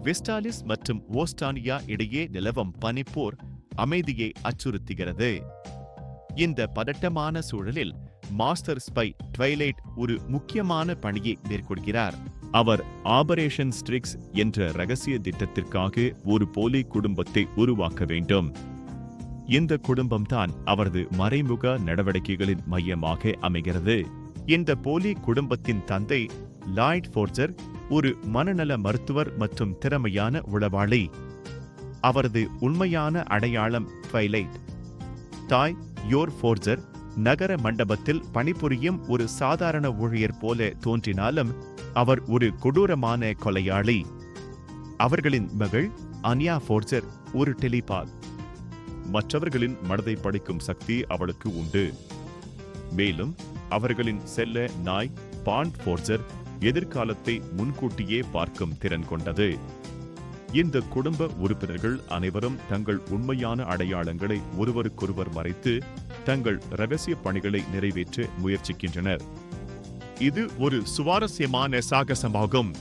வெஸ்டாலிஸ் மற்றும் ஓஸ்டானியா இடையே நிலவும் பனிப்போர் அமைதியை அச்சுறுத்துகிறது. இந்த பதட்டமான சூழலில் மாஸ்டர் ஸ்பை ட்வைலைட் ஒரு முக்கியமான பணியை மேற்கொள்கிறார். அவர் ஆபரேஷன் ஸ்ட்ரிக்ஸ் என்ற ரகசிய திட்டத்திற்காக ஒரு போலி குடும்பத்தை உருவாக்க வேண்டும். இந்த குடும்பம்தான் அவரது மறைமுக நடவடிக்கைகளின் மையமாக அமைகிறது. இந்த போலி குடும்பத்தின் தந்தை லாய்ட் ஃபோர்ஜர் ஒரு மனநல மருத்துவர் மற்றும் திறமையான உளவாளி. அவரது உண்மையான அடையாளம் ட்வைலைட். தாய் யோர் ஃபோர்ஜர் நகர மண்டபத்தில் பணிபுரியும் ஒரு சாதாரண ஊழியர் போல தோன்றினாலும் அவர் ஒரு கொடூரமான கொலையாளி. அவர்களின் மகள் அன்யா ஃபோர்ஜர் ஒரு டெலிபாத். மற்றவர்களின் மனதை படிக்கும் சக்தி அவளுக்கு உண்டு. மேலும் அவர்களின் செல்ல நாய் பாண்ட் ஃபோர்ஜர் எதிர்காலத்தை முன்கூட்டியே பார்க்கும் திறன் கொண்டது. இந்த குடும்ப உறுப்பினர்கள் அனைவரும் தங்கள் உண்மையான அடையாளங்களை ஒருவருக்கொருவர் மறைத்து தங்கள் இரகசிய பணிகளை நிறைவேற்ற முயற்சிக்கின்றனர். இது ஒரு சுவாரஸ்யமான சாகசமாகும்.